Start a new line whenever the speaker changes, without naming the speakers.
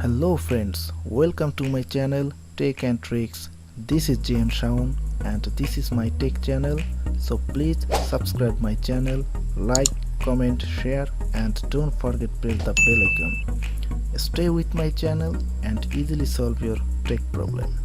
Hello friends, welcome to my channel Tech and Tricks. This is JM Shaon and this is my tech channel. So please subscribe my channel, like, comment, share and don't forget press the bell icon. Stay with my channel and easily solve your tech problem.